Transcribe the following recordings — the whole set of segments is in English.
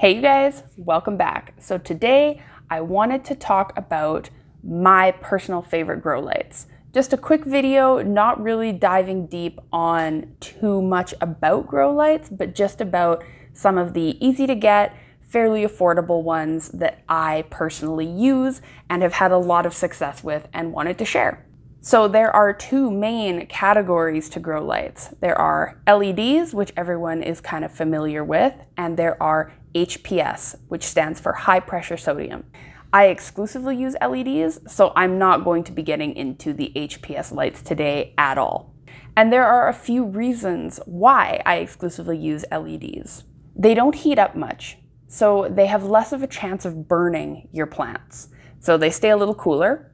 Hey you guys, welcome back. So today I wanted to talk about my personal favorite grow lights. Just a quick video, not really diving deep on too much about grow lights, but just about some of the easy to get, fairly affordable ones that I personally use and have had a lot of success with and wanted to share. So there are two main categories to grow lights. There are LEDs, which everyone is kind of familiar with, and there are HPS, which stands for high pressure sodium. I exclusively use LEDs, so I'm not going to be getting into the HPS lights today at all. And there are a few reasons why I exclusively use LEDs. They don't heat up much, so they have less of a chance of burning your plants. So they stay a little cooler.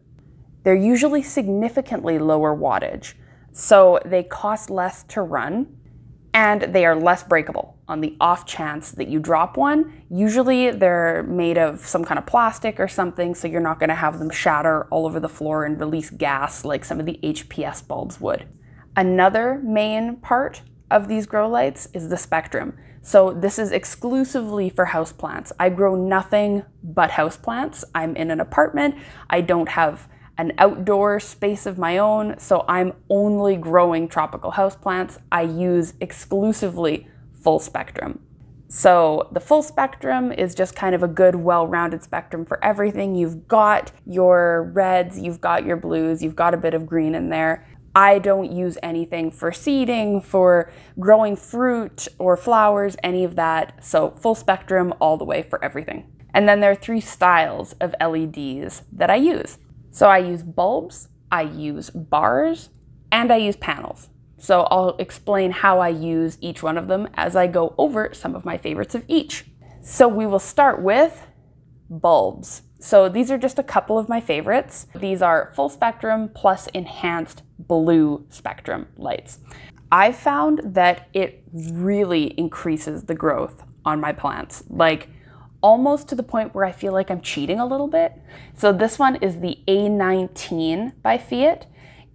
They're usually significantly lower wattage, so they cost less to run, and they are less breakable on the off chance that you drop one. Usually they're made of some kind of plastic or something, so you're not going to have them shatter all over the floor and release gas like some of the HPS bulbs would. Another main part of these grow lights is the spectrum. So this is exclusively for houseplants. I grow nothing but houseplants. I'm in an apartment. I don't have an outdoor space of my own, so I'm only growing tropical houseplants. I use exclusively full spectrum. So the full spectrum is just kind of a good, well-rounded spectrum for everything. You've got your reds, you've got your blues, you've got a bit of green in there. I don't use anything for seeding, for growing fruit or flowers, any of that. So full spectrum all the way for everything. And then there are three styles of LEDs that I use. So I use bulbs, I use bars, and I use panels. So I'll explain how I use each one of them as I go over some of my favorites of each. So we will start with bulbs. So these are just a couple of my favorites. These are full spectrum plus enhanced blue spectrum lights. I've found that it really increases the growth on my plants, like almost to the point where I feel like I'm cheating a little bit. So this one is the A19 by Feit.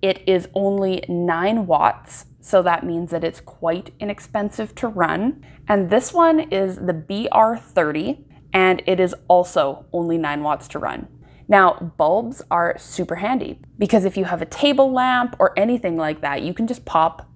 It is only 9 watts, so that means that it's quite inexpensive to run. And this one is the BR30, and it is also only 9 watts to run. Now, bulbs are super handy because if you have a table lamp or anything like that, you can just pop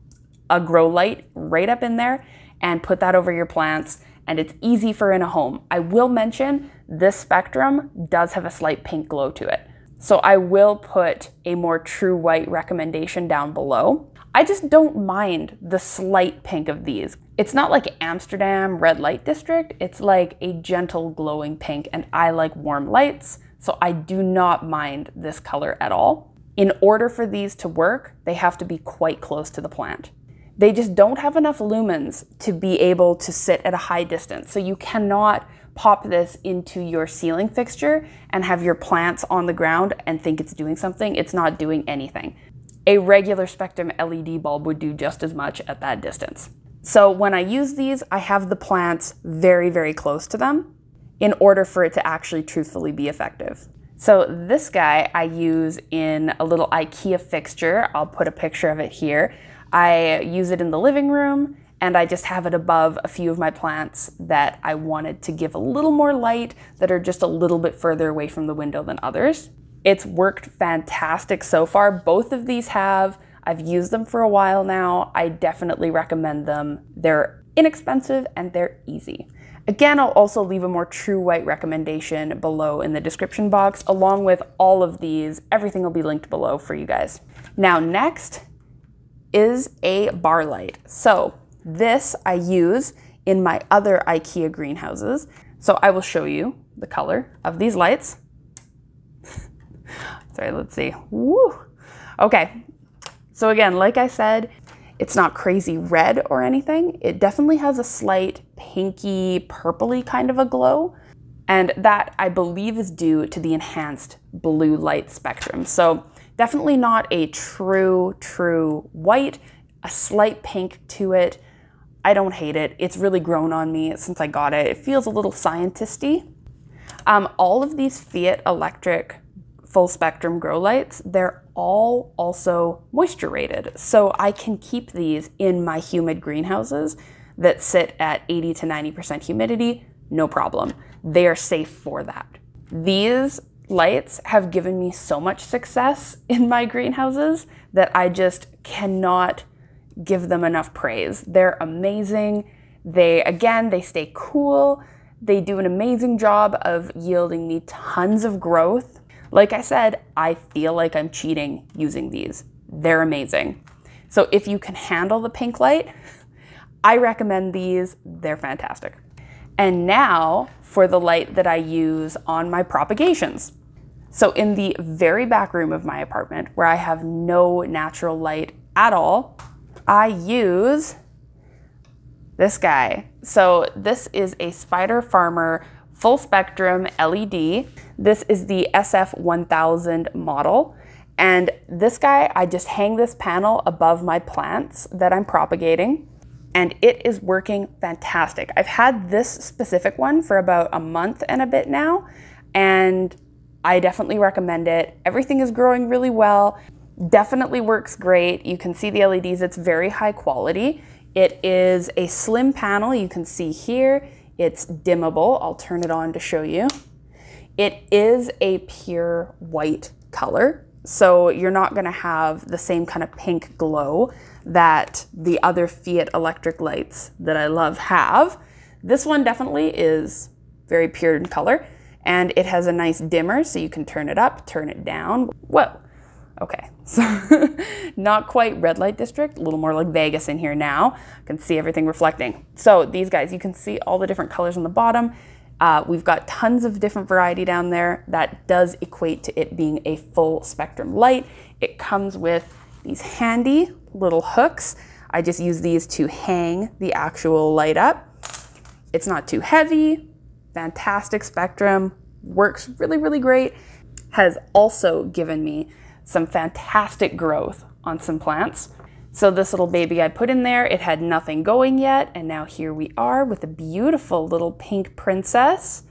a grow light right up in there and put that over your plants, and it's easy for in a home. I will mention this spectrum does have a slight pink glow to it. So I will put a more true white recommendation down below. I just don't mind the slight pink of these. It's not like Amsterdam red light district. It's like a gentle glowing pink, and I like warm lights, so I do not mind this color at all. In order for these to work, they have to be quite close to the plant. They just don't have enough lumens to be able to sit at a high distance. So you cannot pop this into your ceiling fixture and have your plants on the ground and think it's doing something. It's not doing anything. A regular spectrum LED bulb would do just as much at that distance. So when I use these, I have the plants very, very close to them in order for it to actually truthfully be effective. So this guy I use in a little IKEA fixture. I'll put a picture of it here. I use it in the living room, and I just have it above a few of my plants that I wanted to give a little more light, that are just a little bit further away from the window than others. It's worked fantastic so far. Both of these have. I've used them for a while now. I definitely recommend them. They're inexpensive and they're easy. Again, I'll also leave a more true white recommendation below in the description box, along with all of these. Everything will be linked below for you guys. Now next is a bar light. So this I use in my other IKEA greenhouses. So I will show you the color of these lights. Sorry, let's see. Woo! Okay, so again, like I said, it's not crazy red or anything. It definitely has a slight pinky, purpley kind of a glow. And that I believe is due to the enhanced blue light spectrum. So definitely not a true white, a slight pink to it. I don't hate it. It's really grown on me since I got it. It feels a little scientist-y. All of these Feit electric full spectrum grow lights, they're all also moisture rated. So I can keep these in my humid greenhouses that sit at 80 to 90% humidity no problem. They are safe for that. These lights have given me so much success in my greenhouses that I just cannot give them enough praise. They're amazing. They stay cool. They do an amazing job of yielding me tons of growth. Like I said, I feel like I'm cheating using these. They're amazing. So if you can handle the pink light, I recommend these. They're fantastic. And now for the light that I use on my propagations. So in the very back room of my apartment, where I have no natural light at all, I use this guy. So this is a Spider Farmer full spectrum LED. This is the SF1000 model. And this guy, I just hang this panel above my plants that I'm propagating, and it is working fantastic. I've had this specific one for about a month and a bit now, and I definitely recommend it. Everything is growing really well. Definitely works great. You can see the LEDs, it's very high quality. It is a slim panel, you can see here. It's dimmable. I'll turn it on to show you. It is a pure white color, so you're not gonna have the same kind of pink glow that the other Feit electric lights that I love have. This one definitely is very pure in color, and it has a nice dimmer, so you can turn it up, turn it down. Whoa, okay, so not quite red light district, a little more like Vegas in here now. I can see everything reflecting. So these guys, you can see all the different colors on the bottom. We've got tons of different variety down there. That does equate to it being a full spectrum light. It comes with these handy little hooks. I just use these to hang the actual light up. It's not too heavy, fantastic spectrum, works really, really great. Has also given me some fantastic growth on some plants. So this little baby I put in there, it had nothing going yet, and now here we are with a beautiful little pink princess.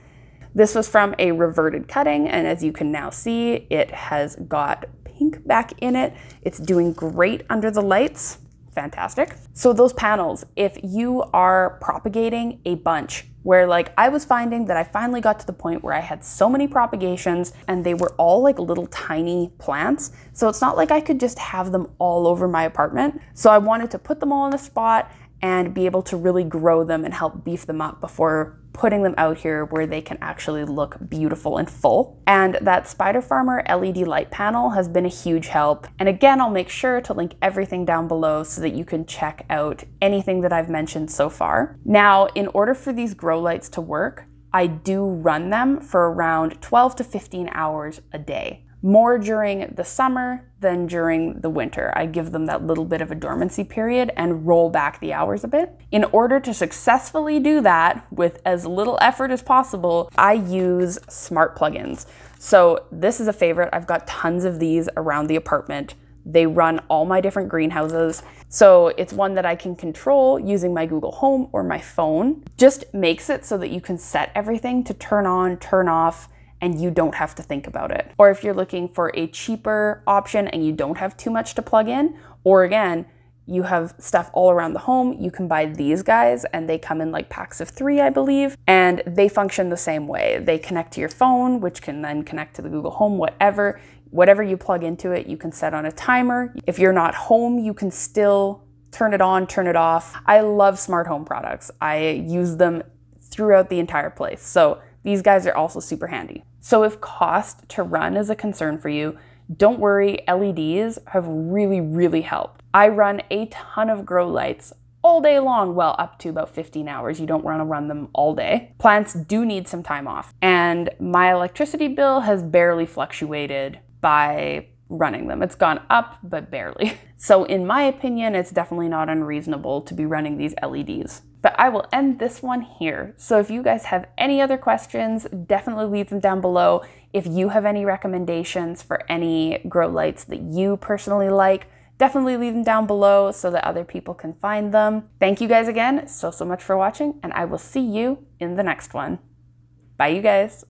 This was from a reverted cutting, and as you can now see, it has got pink back in it. It's doing great under the lights. Fantastic. So those panels, if you are propagating a bunch, where like I was finding that I finally got to the point where I had so many propagations and they were all like little tiny plants. So it's not like I could just have them all over my apartment. So I wanted to put them all in a spot and be able to really grow them and help beef them up before putting them out here where they can actually look beautiful and full. And that Spider Farmer LED light panel has been a huge help. And again, I'll make sure to link everything down below so that you can check out anything that I've mentioned so far. Now, in order for these grow lights to work, I do run them for around 12 to 15 hours a day. More during the summer than during the winter. I give them that little bit of a dormancy period and roll back the hours a bit. In order to successfully do that with as little effort as possible, I use smart plugins. So this is a favorite. I've got tons of these around the apartment. They run all my different greenhouses. So it's one that I can control using my Google Home or my phone. Just makes it so that you can set everything to turn on, turn off, and you don't have to think about it. Or if you're looking for a cheaper option and you don't have too much to plug in, or again, you have stuff all around the home, you can buy these guys, and they come in like packs of 3, I believe, and they function the same way. They connect to your phone, which can then connect to the Google Home, whatever you plug into it, you can set on a timer. If you're not home, you can still turn it on, turn it off. I love smart home products. I use them throughout the entire place. So these guys are also super handy. So if cost to run is a concern for you, don't worry, LEDs have really, really helped. I run a ton of grow lights all day long, well, up to about 15 hours. You don't want to run them all day. Plants do need some time off. And my electricity bill has barely fluctuated by running them. It's gone up, but barely. So in my opinion, it's definitely not unreasonable to be running these LEDs. But I will end this one here. So if you guys have any other questions, definitely leave them down below. If you have any recommendations for any grow lights that you personally like, definitely leave them down below so that other people can find them. Thank you guys again so much for watching, and I will see you in the next one. Bye, you guys.